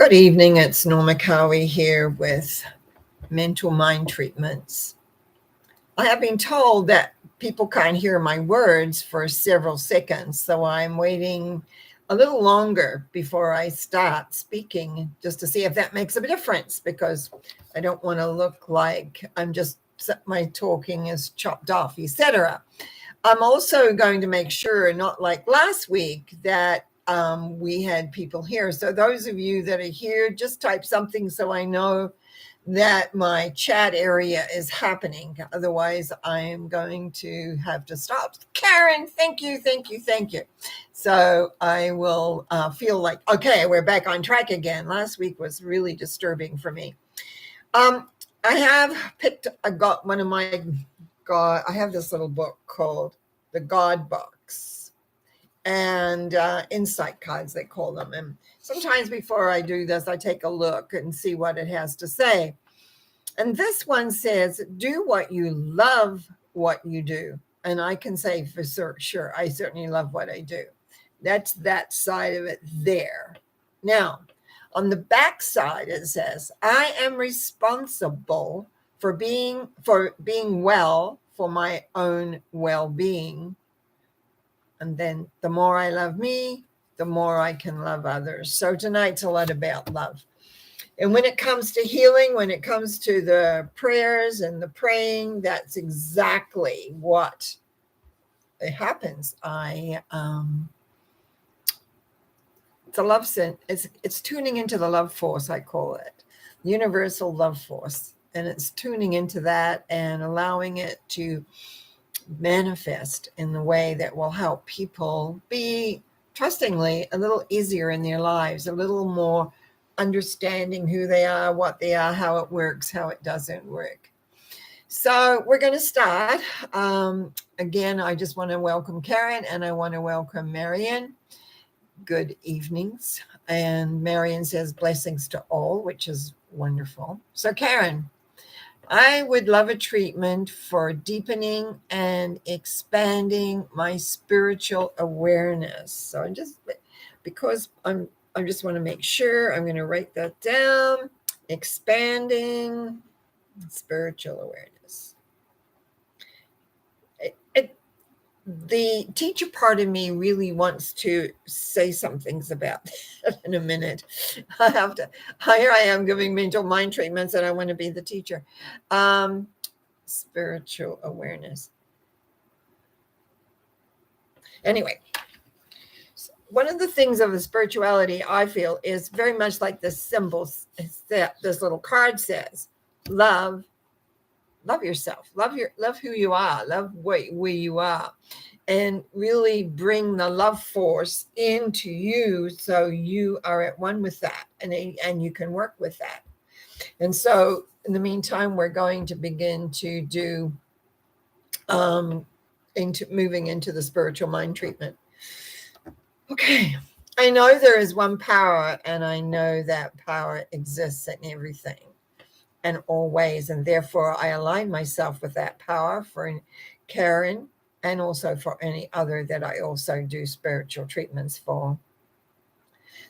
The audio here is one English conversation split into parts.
Good evening, it's Norma Cowie here with Mental Mind Treatments. I have been told that people can't hear my words for several seconds, so I'm waiting a little longer before I start speaking just to see if that makes a difference, because I don't want to look like my talking is chopped off, etc. I'm also going to make sure, not like last week, that we had people here. So those of you that are here, just type something so I know that my chat area is happening. Otherwise, I am going to have to stop. Karen, thank you. So I will feel like, okay, we're back on track again. Last week was really disturbing for me. I have got one of my God. I have this little book called The God Box, and insight cards, they call them. And sometimes before I do this, I take a look and see what it has to say. And this one says, do what you love what you do. And I can say for sure, I certainly love what I do. That's that side of it there. Now, on the back side, it says, I am responsible for being well for my own well-being. And then the more I love me, the more I can love others. So tonight's a lot about love. And when it comes to healing, when it comes to the prayers and the praying, that's exactly what happens. It's a love sin. It's tuning into the love force, I call it, universal love force. And it's tuning into that and allowing it to manifest in the way that will help people be trustingly a little easier in their lives, a little more understanding who they are, what they are, how it works, how it doesn't work. So we're going to start. Again, I just want to welcome Karen and I want to welcome Marion. Good evenings. And Marion says blessings to all, which is wonderful. So Karen, I would love a treatment for deepening and expanding my spiritual awareness. So I just want to make sure, I'm going to write that down. Expanding spiritual awareness. The teacher part of me really wants to say some things about that in a minute. Here I am giving mental mind treatments and I want to be the teacher. Spiritual awareness. Anyway, one of the things of the spirituality I feel is very much like the symbols that this little card says. Love yourself, love who you are, love where you are, and really bring the love force into you so you are at one with that and you can work with that. And so in the meantime, we're going to begin to do moving into the spiritual mind treatment. Okay, I know there is one power, and I know that power exists in everything and always, and therefore I align myself with that power for Karen and also for any other that I also do spiritual treatments for.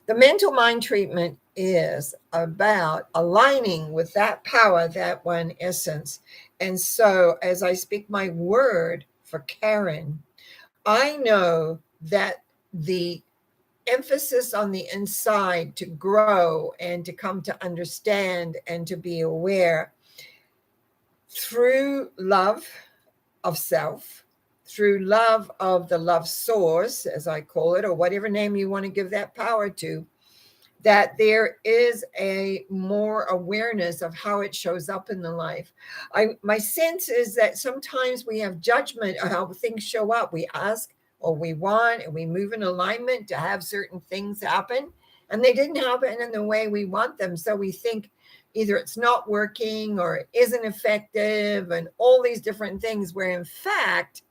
The mental mind treatment is about aligning with that power, that one essence. And so as I speak my word for Karen, I know that the emphasis on the inside to grow and to come to understand and to be aware through love of self, through love of the love source, as I call it, or whatever name you want to give that power to, that there is a more awareness of how it shows up in the life. My sense is that sometimes we have judgment of how things show up. We ask or we want and we move in alignment to have certain things happen, and they didn't happen in the way we want them. So we think either it's not working or it isn't effective and all these different things, where in fact,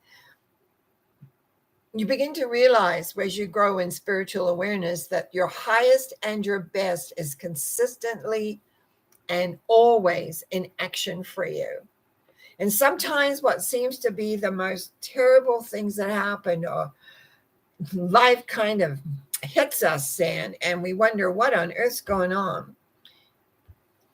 you begin to realize as you grow in spiritual awareness that your highest and your best is consistently and always in action for you. And sometimes what seems to be the most terrible things that happen, or life kind of hits us in and we wonder what on earth's going on,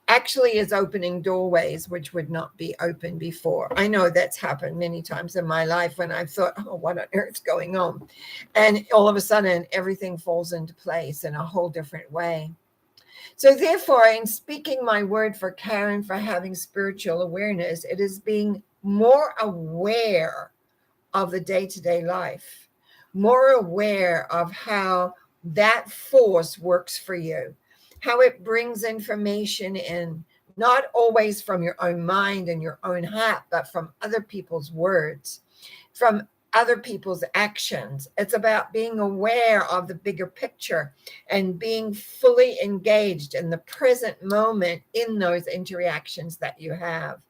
actually is opening doorways which would not be open before. I know that's happened many times in my life when I've thought, oh, what on earth's going on? And all of a sudden, everything falls into place in a whole different way. So therefore, in speaking my word for Karen for having spiritual awareness, it is being more aware of the day-to-day life, more aware of how that force works for you, how it brings information in, not always from your own mind and your own heart, but from other people's words, from other people's actions. It's about being aware of the bigger picture and being fully engaged in the present moment in those interactions that you have.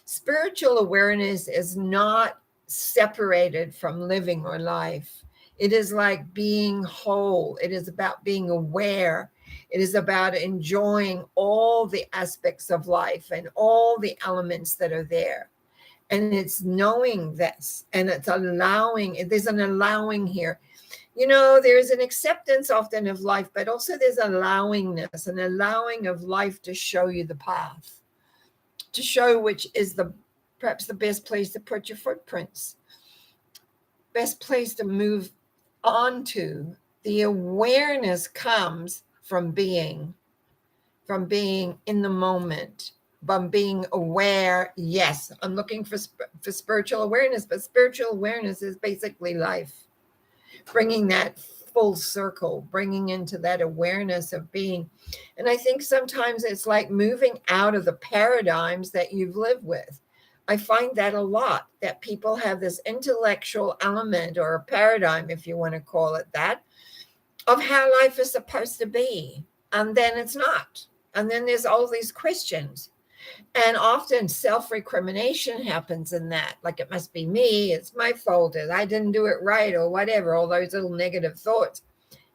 Spiritual awareness is not separated from living or life. It is like being whole. It is about being aware. It is about enjoying all the aspects of life and all the elements that are there. And it's knowing this and it's allowing, there's an allowing here. You know, there's an acceptance often of life, but also there's allowingness, an allowing of life to show you the path, to show which is perhaps the best place to put your footprints, best place to move on to. The awareness comes from being in the moment, from being aware. Yes, I'm looking for spiritual awareness, but spiritual awareness is basically life, bringing that full circle, bringing into that awareness of being. And I think sometimes it's like moving out of the paradigms that you've lived with. I find that a lot, that people have this intellectual element or a paradigm, if you want to call it that, of how life is supposed to be. And then it's not. And then there's all these questions. And often self-recrimination happens in that, like it must be me, it's my fault, I didn't do it right, or whatever, all those little negative thoughts.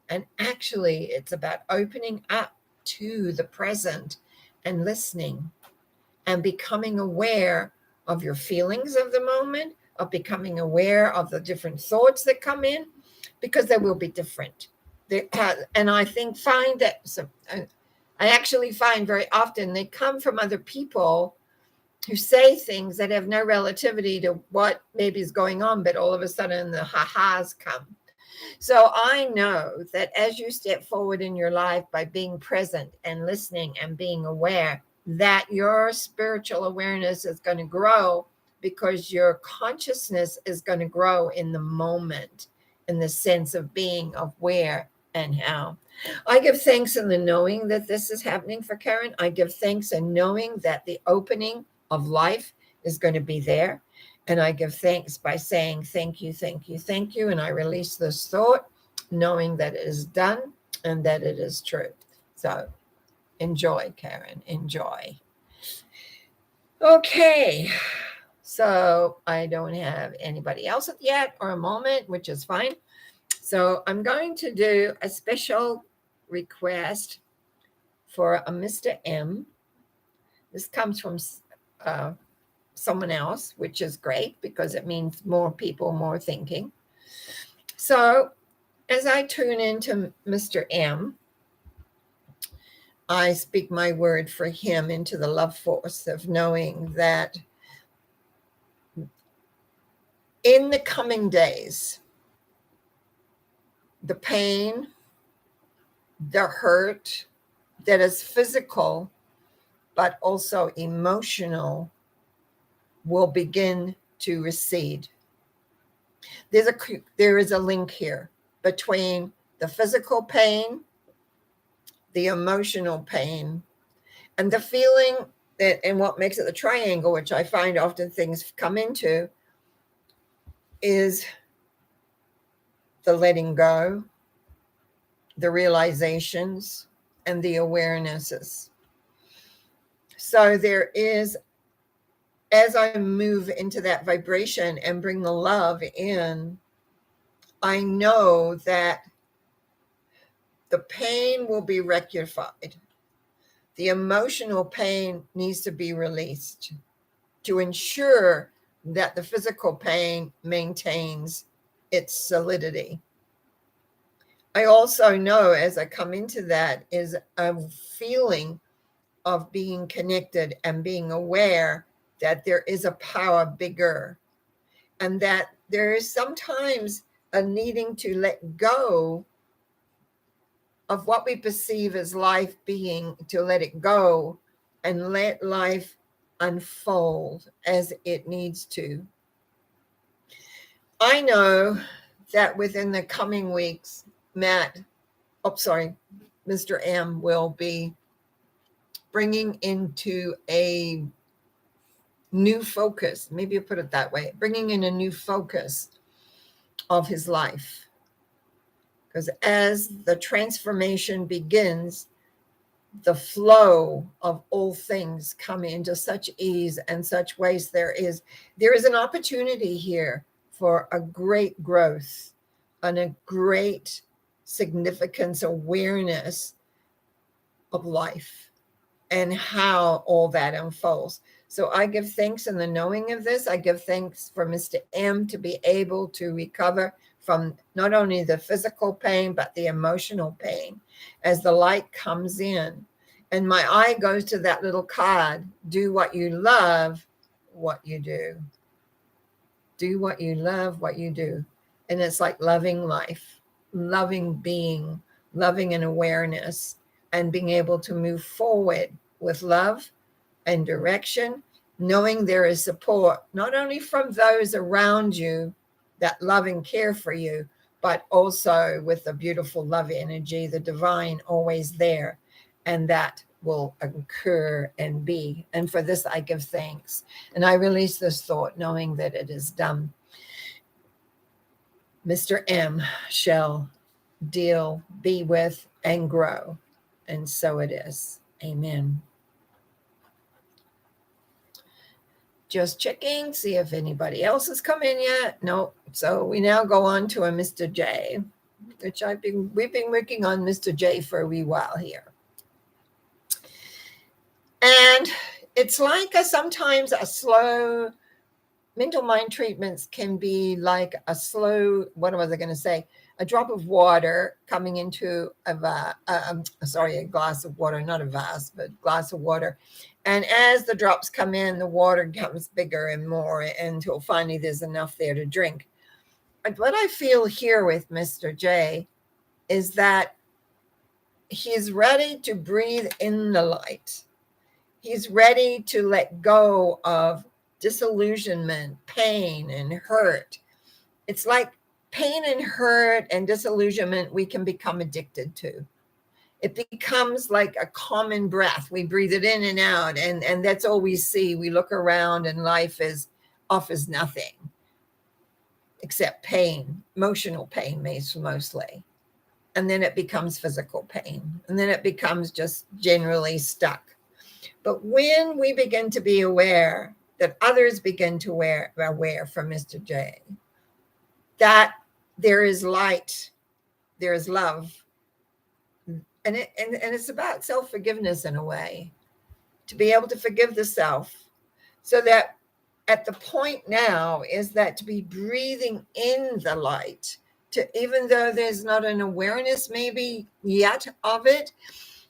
And actually, it's about opening up to the present and listening and becoming aware of your feelings of the moment, of becoming aware of the different thoughts that come in, because they will be different. And I find that I actually find very often they come from other people who say things that have no relativity to what maybe is going on, but all of a sudden the ha-has come. So I know that as you step forward in your life by being present and listening and being aware, that your spiritual awareness is going to grow, because your consciousness is going to grow in the moment, in the sense of being of where and how. I give thanks in the knowing that this is happening for Karen. I give thanks in knowing that the opening of life is going to be there. And I give thanks by saying, thank you, thank you, thank you. And I release this thought, knowing that it is done and that it is true. So enjoy, Karen, enjoy. Okay. So I don't have anybody else yet or a moment, which is fine. So I'm going to do a special request for a Mr. M. This comes from someone else, which is great because it means more people, more thinking. So as I tune into Mr. M, I speak my word for him into the love force of knowing that in the coming days, the pain, the hurt that is physical, but also emotional, will begin to recede. There is a link here between the physical pain, the emotional pain, and the feeling that, and what makes it the triangle, which I find often things come into, is the letting go, the realizations, and the awarenesses. So there is, as I move into that vibration and bring the love in, I know that the pain will be rectified. The emotional pain needs to be released to ensure that the physical pain maintains its solidity. I also know as I come into that is a feeling of being connected and being aware that there is a power bigger, and that there is sometimes a needing to let go of what we perceive as life being, to let it go and let life unfold as it needs to. I know that within the coming weeks, Mr. M will be bringing into a new focus, maybe I'll put it that way, bringing in a new focus of his life. Because as the transformation begins, the flow of all things come into such ease and such ways. There is an opportunity here for a great growth and a great significance awareness of life and how all that unfolds. So I give thanks in the knowing of this. I give thanks for Mr. M to be able to recover from not only the physical pain, but the emotional pain as the light comes in. And my eye goes to that little card, do what you love, what you do. Do what you love, what you do. And it's like loving life, loving being, loving an awareness, and being able to move forward with love and direction, knowing there is support, not only from those around you that love and care for you, but also with the beautiful love energy, the divine always there. And that will occur and be. And for this, I give thanks. And I release this thought, knowing that it is done. Mr. M shall deal, be with, and grow. And so it is. Amen. Just checking, see if anybody else has come in yet. Nope. So we now go on to a Mr. J, which we've been working on Mr. J for a wee while here. And it's like sometimes a slow, mental mind treatments can be like a slow, what was I going to say? A drop of water coming into a glass of water, not a vase, but glass of water. And as the drops come in, the water becomes bigger and more until finally there's enough there to drink. But what I feel here with Mr. J is that he's ready to breathe in the light. He's ready to let go of disillusionment, pain, and hurt. It's like pain and hurt and disillusionment we can become addicted to. It becomes like a common breath. We breathe it in and out, and that's all we see. We look around and life offers nothing except pain, emotional pain mostly. And then it becomes physical pain. And then it becomes just generally stuck. But when we begin to be aware that others begin to aware from Mr. J, that there is light, there is love, and it's about self-forgiveness in a way, to be able to forgive the self, so that at the point now is that to be breathing in the light, to, even though there's not an awareness maybe yet of it,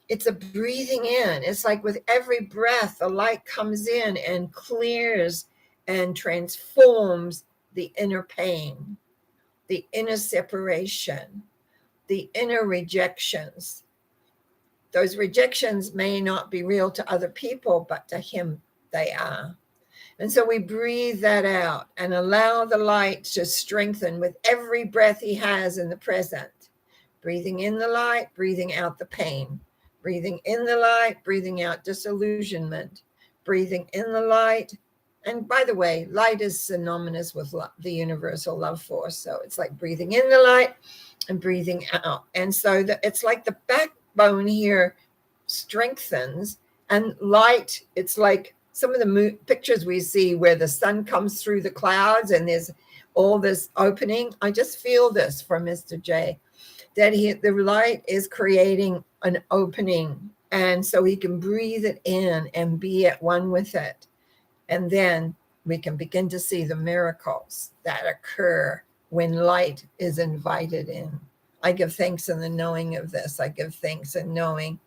it's a breathing in. It's like with every breath, the light comes in and clears and transforms the inner pain, the inner separation, the inner rejections. Those rejections may not be real to other people, but to him they are. And so we breathe that out and allow the light to strengthen with every breath he has in the present. Breathing in the light, breathing out the pain. Breathing in the light, breathing out disillusionment. Breathing in the light. And by the way, light is synonymous with love, the universal love force. So it's like breathing in the light and breathing out. And so it's like the backbone here strengthens, and light, it's like some of the pictures we see where the sun comes through the clouds and there's all this opening. I just feel this from Mr. J, that the light is creating an opening, and so he can breathe it in and be at one with it. And then we can begin to see the miracles that occur when light is invited in. I give thanks in the knowing of this. I give thanks in knowing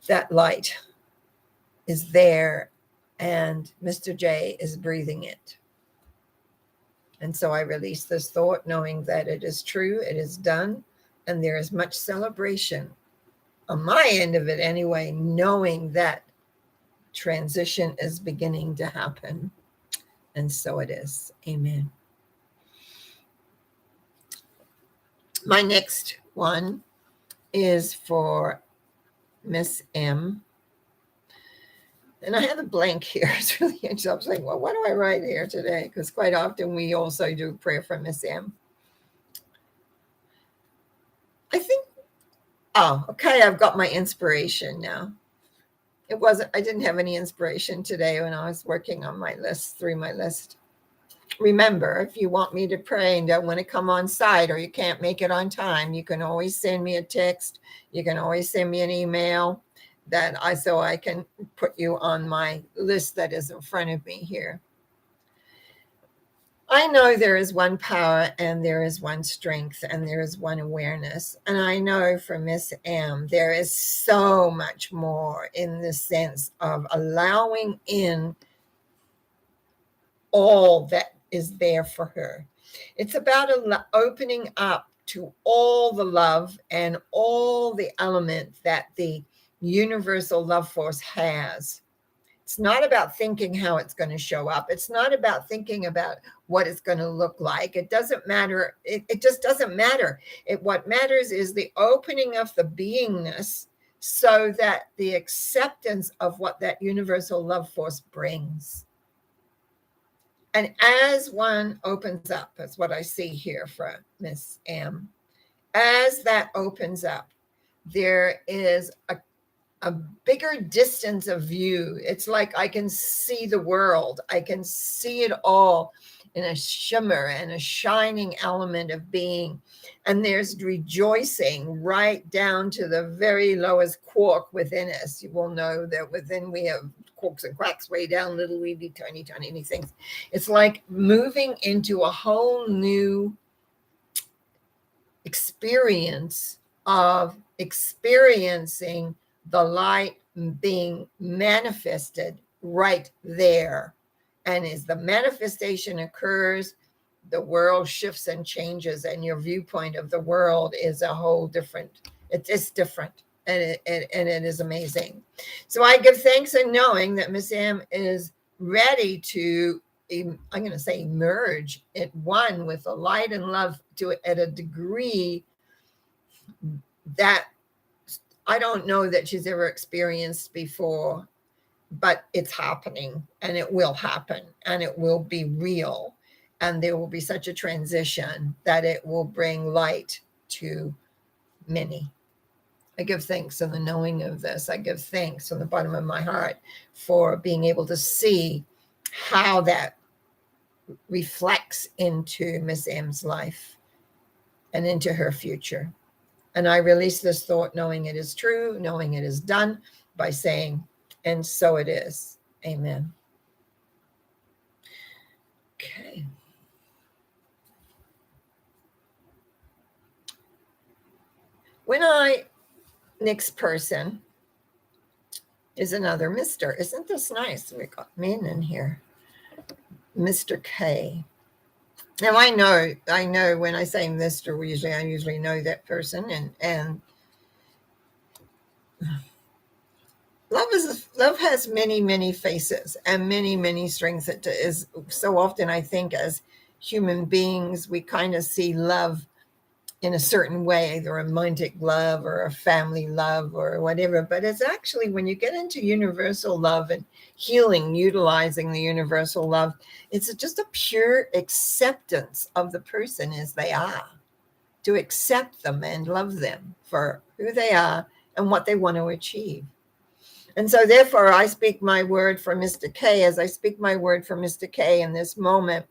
that light is there and Mr. J is breathing it. And so I release this thought knowing that it is true, it is done, and there is much celebration on my end of it anyway, knowing that transition is beginning to happen. And so it is. Amen. My next one is for Miss M. And I have a blank here. It's really interesting. I was like, well, what do I write here today? Because quite often we also do prayer for Miss M. I think, oh, okay, I've got my inspiration now. I didn't have any inspiration today when I was working on my list, through my list. Remember, if you want me to pray and don't want to come on site or you can't make it on time, you can always send me a text. You can always send me an email so I can put you on my list that is in front of me here. I know there is one power and there is one strength and there is one awareness. And I know for Miss M, there is so much more in the sense of allowing in all that is there for her. It's about opening up to all the love and all the element that the universal love force has. It's not about thinking how it's going to show up. It's not about thinking about what it's going to look like. It doesn't matter. It just doesn't matter. What matters is the opening of the beingness so that the acceptance of what that universal love force brings. And as one opens up, that's what I see here for Miss M. As that opens up, there is a bigger distance of view. It's like I can see the world. I can see it all in a shimmer and a shining element of being. And there's rejoicing right down to the very lowest quark within us. You will know that within we have quarks and quacks way down, little weedy, tiny things. It's like moving into a whole new experience of experiencing the light being manifested right there. And as the manifestation occurs, the world shifts and changes, and your viewpoint of the world is a whole different, it's different. And it is amazing. So I give thanks in knowing that Miss M is ready to, I'm going to say, merge at one with the light and love at a degree that I don't know that she's ever experienced before, but it's happening and it will happen and it will be real. And there will be such a transition that it will bring light to many. I give thanks in the knowing of this. I give thanks from the bottom of my heart for being able to see how that reflects into Miss M's life and into her future. And I release this thought knowing it is true, knowing it is done, by saying, and so it is. Amen. Okay. Next person is another Mr. Isn't this nice? We got men in here. Mr. K. Now I know when I say Mr. I usually know that person, and love has many faces and many strengths. It is so often, I think, as human beings, we kind of see love in a certain way, either a romantic love or a family love or whatever. But it's actually, when you get into universal love and healing, utilizing the universal love, it's just a pure acceptance of the person as they are, to accept them and love them for who they are and what they want to achieve. And so therefore, I speak my word for Mr. K. As I speak my word for Mr. K in this moment,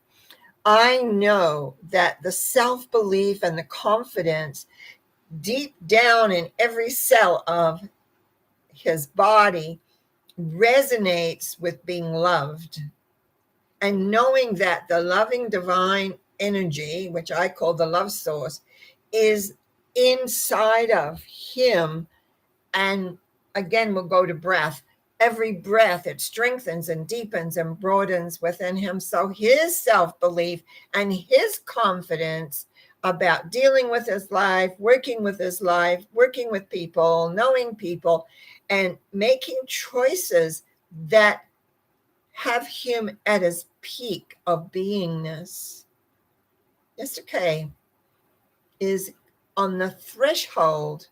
I know that the self-belief and the confidence deep down in every cell of his body resonates with being loved. And knowing that the loving divine energy, which I call the love source, is inside of him. And again, we'll go to breath. Every breath, it strengthens and deepens and broadens within him. So his self-belief and his confidence about dealing with his life, working with people, knowing people, and making choices that have him at his peak of beingness. Mr. K is on the threshold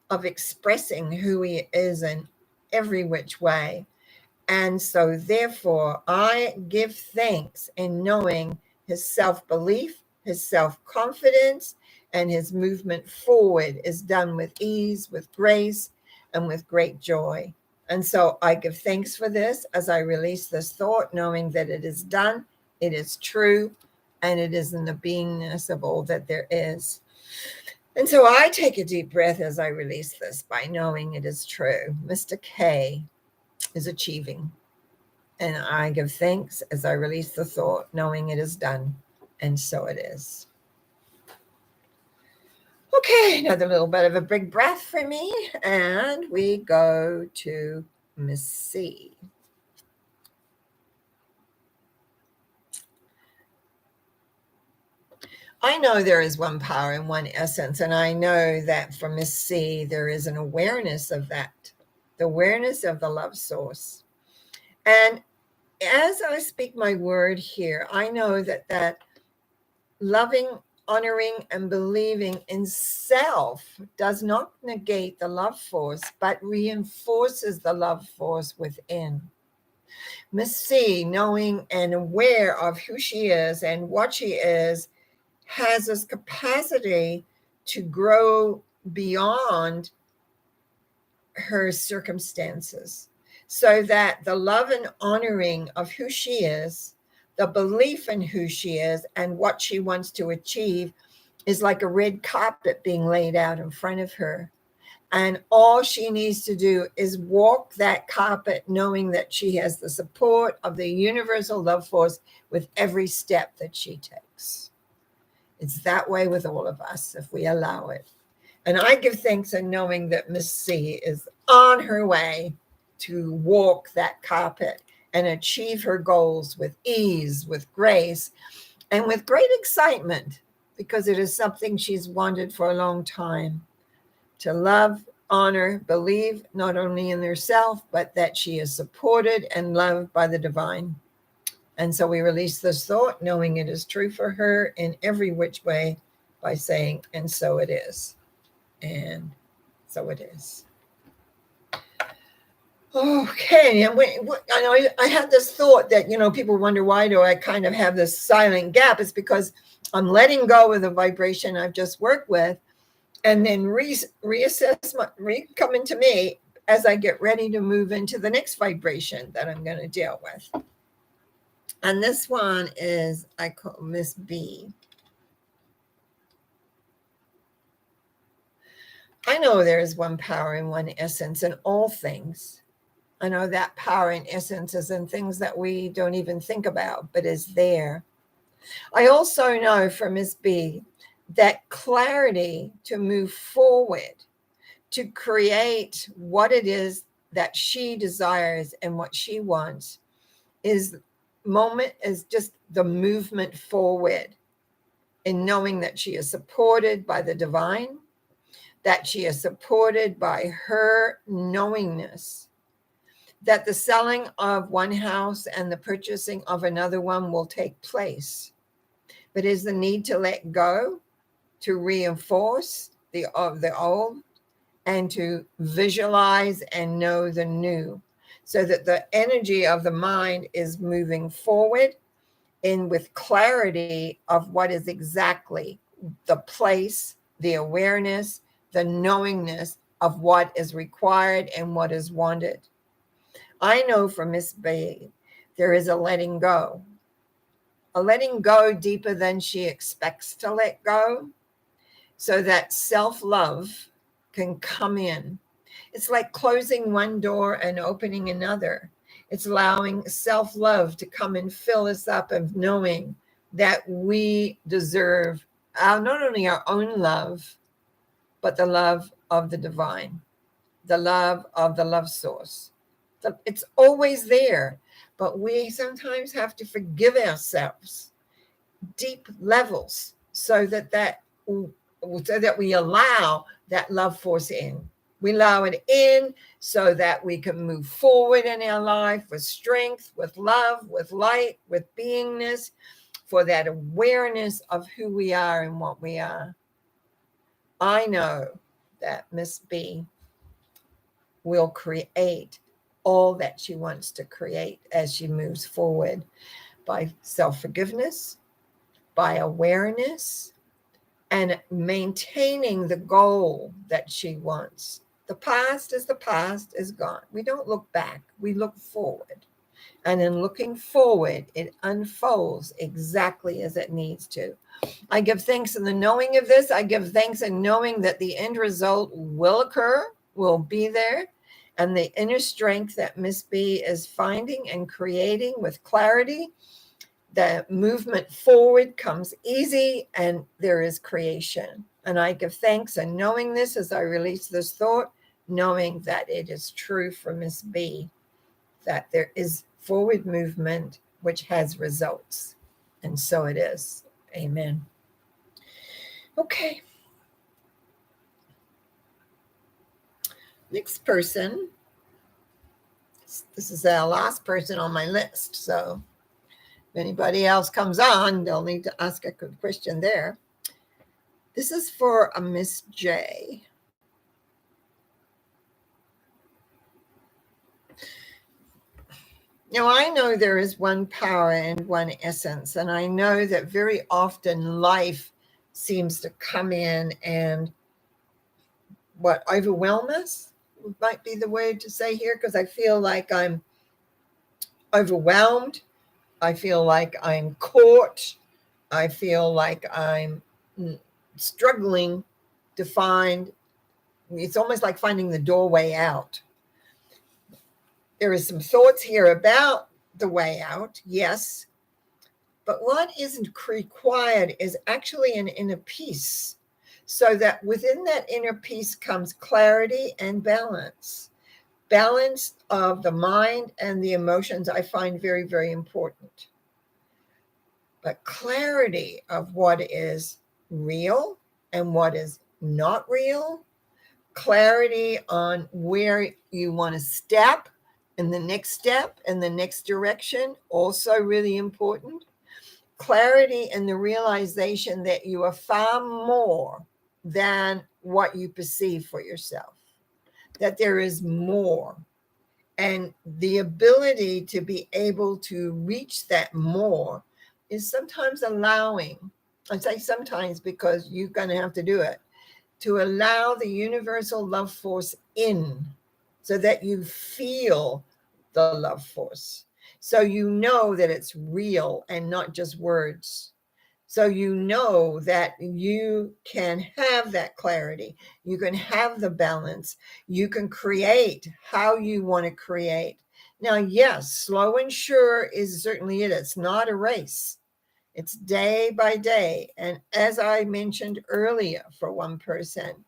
of expressing who he is in every which way. And so therefore, I give thanks in knowing his self-belief, his self-confidence, and his movement forward is done with ease, with grace, and with great joy. And so I give thanks for this as I release this thought, knowing that it is done, it is true, and it is in the beingness of all that there is. And so I take a deep breath as I release this by knowing it is true. Mr. K is achieving. And I give thanks as I release the thought, knowing it is done. And so it is. Okay, another little bit of a big breath for me. And we go to Miss C. I know there is one power and one essence, and I know that for Miss C, there is an awareness of that, the awareness of the love source. And as I speak my word here, I know that loving, honoring, and believing in self does not negate the love force, but reinforces the love force within. Miss C, knowing and aware of who she is and what she is, has this capacity to grow beyond her circumstances, so that the love and honoring of who she is, the belief in who she is and what she wants to achieve is like a red carpet being laid out in front of her. And all she needs to do is walk that carpet, knowing that she has the support of the universal love force with every step that she takes. It's that way with all of us if we allow it. And I give thanks in knowing that Miss C is on her way to walk that carpet and achieve her goals with ease, with grace, and with great excitement, because it is something she's wanted for a long time, to love, honor, believe not only in herself, but that she is supported and loved by the divine. And so we release this thought, knowing it is true for her in every which way, by saying, and so it is. And so it is. Okay, and I know I had this thought that, people wonder, why do I kind of have this silent gap? It's because I'm letting go of the vibration I've just worked with, and then reassess, coming to me as I get ready to move into the next vibration that I'm going to deal with. And this one is, I call Miss B. I know there is one power and one essence in all things. I know that power and essence is in things that we don't even think about, but is there. I also know from Miss B that clarity to move forward, to create what it is that she desires and what she wants, is just the movement forward in knowing that she is supported by the divine, that she is supported by her knowingness, that the selling of one house and the purchasing of another one will take place. But is the need to let go, to reinforce the old, and to visualize and know the new, so that the energy of the mind is moving forward in with clarity of what is exactly the place, the awareness, the knowingness of what is required and what is wanted. I know from Miss B, there is a letting go deeper than she expects to let go, so that self-love can come in. It's like closing one door and opening another. It's allowing self-love to come and fill us up, of knowing that we deserve not only our own love, but the love of the divine, the love of the love source. It's always there, but we sometimes have to forgive ourselves deep levels so that we allow that love force in. We allow it in so that we can move forward in our life with strength, with love, with light, with beingness, for that awareness of who we are and what we are. I know that Miss B will create all that she wants to create as she moves forward by self-forgiveness, by awareness, and maintaining the goal that she wants. The past is gone. We don't look back, we look forward. And in looking forward, it unfolds exactly as it needs to. I give thanks in the knowing of this. I give thanks in knowing that the end result will occur, will be there. And the inner strength that Miss B is finding and creating with clarity, the movement forward comes easy and there is creation. And I give thanks in knowing this as I release this thought, knowing that it is true for Miss B, that there is forward movement which has results. And so it is. Amen. Okay. Next person. This is our last person on my list. So if anybody else comes on, they'll need to ask a good question there. This is for a Miss J. Now, I know there is one power and one essence, and I know that very often life seems to come in and overwhelm us might be the word to say here, because I feel like I'm overwhelmed. I feel like I'm caught. I feel like I'm struggling to find, it's almost like finding the doorway out. There is some thoughts here about the way out, yes, but what isn't required is actually an inner peace, so that within that inner peace comes clarity and balance. Balance of the mind and the emotions I find very, very important. But clarity of what is real and what is not real, clarity on where you want to step in the next direction, also really important. Clarity and the realization that you are far more than what you perceive for yourself, that there is more. And the ability to be able to reach that more is sometimes allowing, I say sometimes because you're going to have to do it, to allow the universal love force in so that you feel the love force. So you know that it's real and not just words. So you know that you can have that clarity. You can have the balance. You can create how you want to create. Now, yes, slow and sure is certainly it. It's not a race. It's day by day. And as I mentioned earlier, for one person,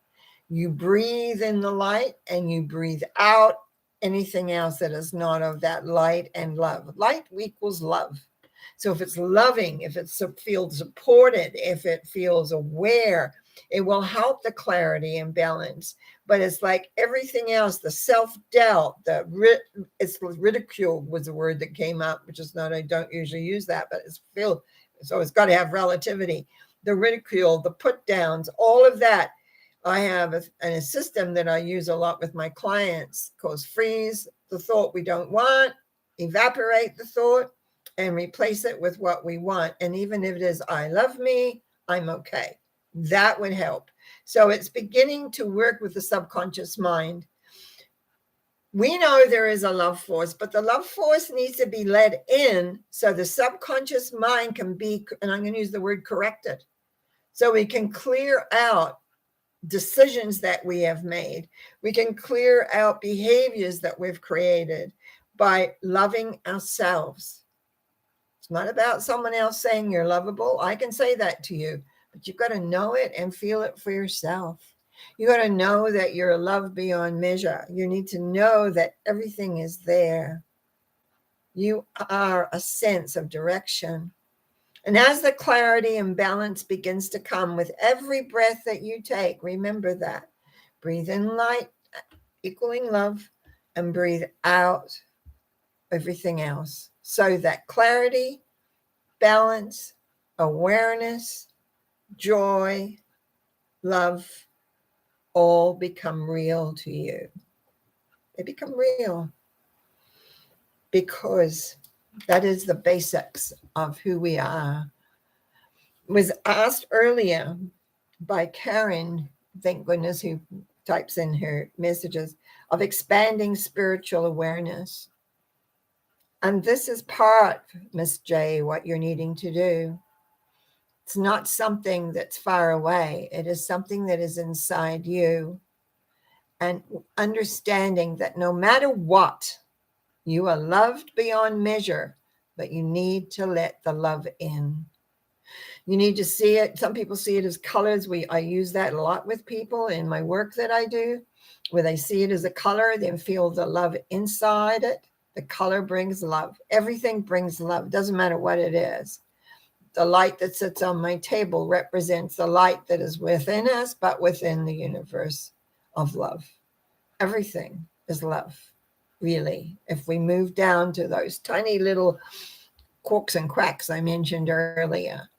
you breathe in the light and you breathe out anything else that is not of that light and love. Light equals love. So if it's loving, if it feels supported, if it feels aware, it will help the clarity and balance. But it's like everything else, the self-doubt, it's ridicule was the word that came up, which is not, I don't usually use that, but so it's got to have relativity. The ridicule, the put downs, all of that. I have a system that I use a lot with my clients called freeze the thought we don't want, evaporate the thought, and replace it with what we want. And even if it is, I love me, I'm okay. That would help. So it's beginning to work with the subconscious mind. We know there is a love force, but the love force needs to be led in so the subconscious mind can be, and I'm going to use the word corrected, so we can clear out decisions that we have made. We can clear out behaviors that we've created by loving ourselves. It's not about someone else saying you're lovable. I can say that to you, but you've got to know it and feel it for yourself. You got to know that you're loved beyond measure. You need to know that everything is there. You are a sense of direction. And as the clarity and balance begins to come with every breath that you take, remember that. Breathe in light, equaling love, and breathe out everything else. So that clarity, balance, awareness, joy, love all become real to you. They become real because that is the basics of who we are. Was asked earlier by Karen, thank goodness, who types in her messages, of expanding spiritual awareness. And this is part, Miss J, what you're needing to do. It's not something that's far away. It is something that is inside you. And understanding that no matter what, you are loved beyond measure, but you need to let the love in. You need to see it. Some people see it as colors. I use that a lot with people in my work that I do, where they see it as a color, then feel the love inside it. The color brings love. Everything brings love. It doesn't matter what it is. The light that sits on my table represents the light that is within us, but within the universe of love. Everything is love, really. If we move down to those tiny little quirks and quacks I mentioned earlier,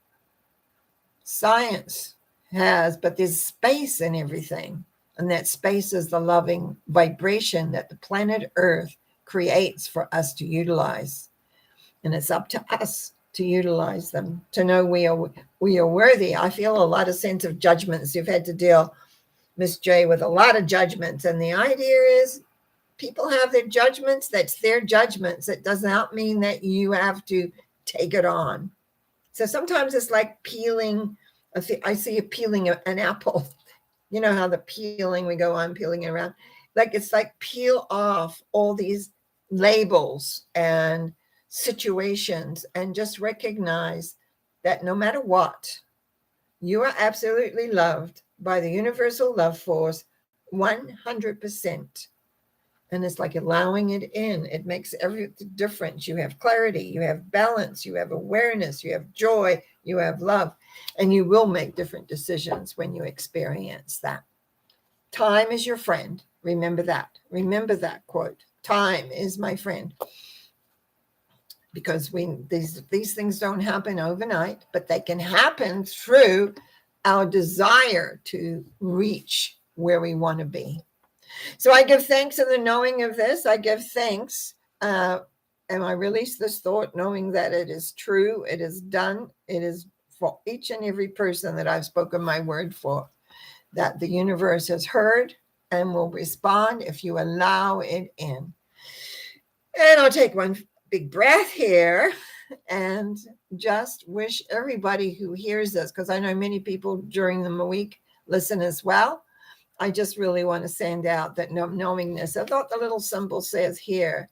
science has, but there's space in everything. And that space is the loving vibration that the planet Earth creates for us to utilize. And it's up to us to utilize them, to know we are worthy. I feel a lot of sense of judgments. You've had to deal, Miss J, with a lot of judgments. And the idea is people have their judgments. That's their judgments. It does not mean that you have to take it on. So sometimes it's like peeling. I see you peeling an apple. You know how the peeling, we go on peeling it around. Like it's like peel off all these labels and situations and just recognize that no matter what, you are absolutely loved by the universal love force 100%. And it's like allowing it in. It makes every difference. You have clarity, you have balance, you have awareness, you have joy, you have love, and you will make different decisions when you experience that. Time is your friend. Remember that. Remember that quote. Time is my friend. Because these things don't happen overnight, but they can happen through our desire to reach where we want to be. So I give thanks in the knowing of this. I give thanks, and I release this thought knowing that it is true, it is done, it is for each and every person that I've spoken my word for, that the universe has heard and will respond if you allow it in. And I'll take one big breath here and just wish everybody who hears this, because I know many people during the week listen as well. I just really want to send out that knowingness. I thought the little symbol says here,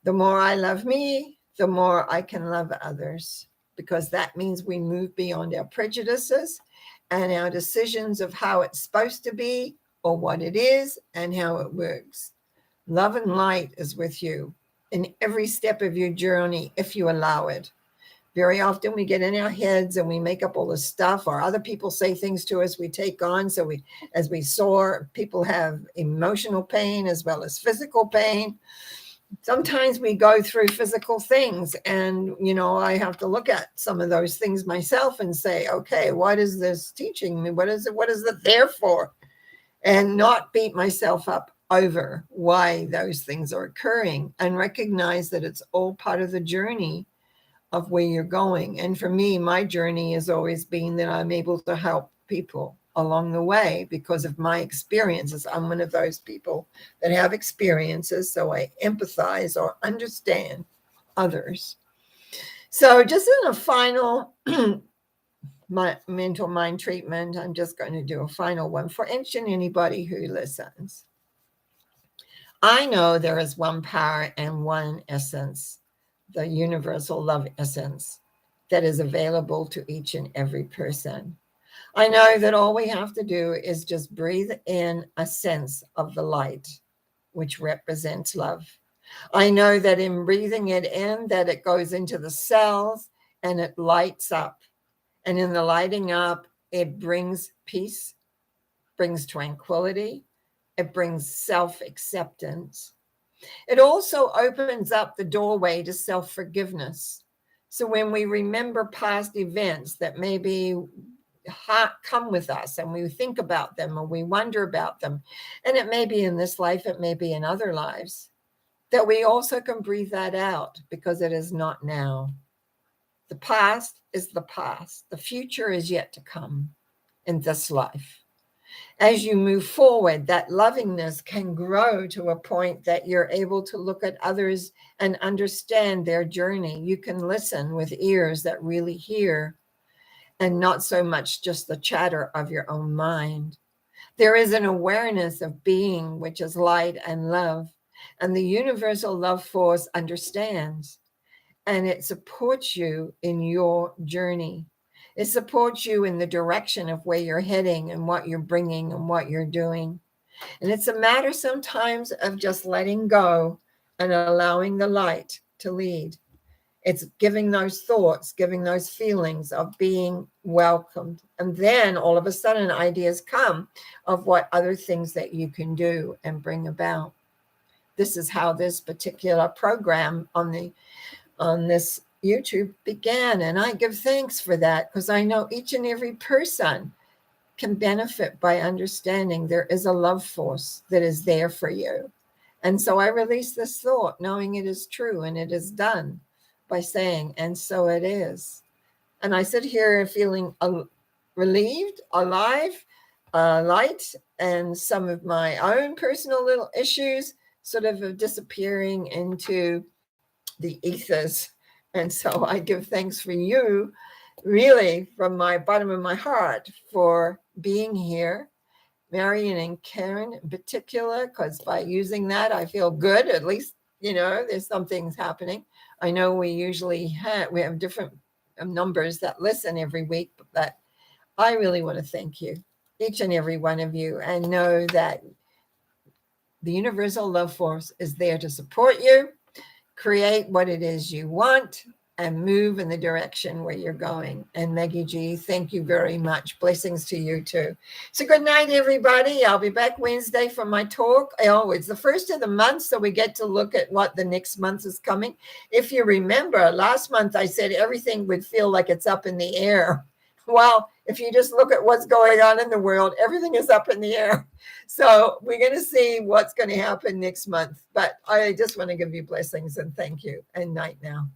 the more I love me, the more I can love others, because that means we move beyond our prejudices and our decisions of how it's supposed to be or what it is and how it works. Love and light is with you in every step of your journey if you allow it. Very often we get in our heads and we make up all this stuff, or other people say things to us we take on. So as we saw, people have emotional pain as well as physical pain. Sometimes we go through physical things and, I have to look at some of those things myself and say, okay, what is this teaching me? What is it there for? And not beat myself up over why those things are occurring, and recognize that it's all part of the journey of where you're going. And for me, my journey has always been that I'm able to help people along the way because of my experiences. I'm one of those people that have experiences, so I empathize or understand others. So just in a final my mental mind treatment, I'm just going to do a final one for each and anybody who listens. I know there is one power and one essence, the universal love essence, that is available to each and every person. I know that all we have to do is just breathe in a sense of the light, which represents love. I know that in breathing it in, that it goes into the cells and it lights up. And in the lighting up, it brings peace, brings tranquility, it brings self-acceptance. It also opens up the doorway to self-forgiveness. So when we remember past events that maybe come with us and we think about them or we wonder about them, and it may be in this life, it may be in other lives, that we also can breathe that out because it is not now. The past is the past. The future is yet to come in this life. As you move forward, that lovingness can grow to a point that you're able to look at others and understand their journey. You can listen with ears that really hear and not so much just the chatter of your own mind. There is an awareness of being, which is light and love. And the universal love force understands, and it supports you in your journey. It supports you in the direction of where you're heading and what you're bringing and what you're doing. And it's a matter sometimes of just letting go and allowing the light to lead. It's giving those thoughts, giving those feelings of being welcomed. And then all of a sudden ideas come of what other things that you can do and bring about. This is how this particular program on this YouTube began. And I give thanks for that because I know each and every person can benefit by understanding there is a love force that is there for you. And so I release this thought, knowing it is true, and it is done by saying, and so it is. And I sit here feeling relieved, alive, light, and some of my own personal little issues sort of disappearing into the ethers. And so I give thanks for you, really, from my bottom of my heart, for being here. Marion and Karen in particular, because by using that, I feel good. At least, there's some things happening. I know we usually have different numbers that listen every week, but I really want to thank you, each and every one of you, and know that the universal love force is there to support you, create what it is you want, and move in the direction where you're going. And Maggie G, thank you very much. Blessings to you too. So good night, everybody. I'll be back Wednesday for my talk. It's the first of the month, so we get to look at what the next month is coming. If you remember, last month I said everything would feel like it's up in the air. Well, if you just look at what's going on in the world, everything is up in the air. So we're going to see what's going to happen next month. But I just want to give you blessings and thank you. And night now.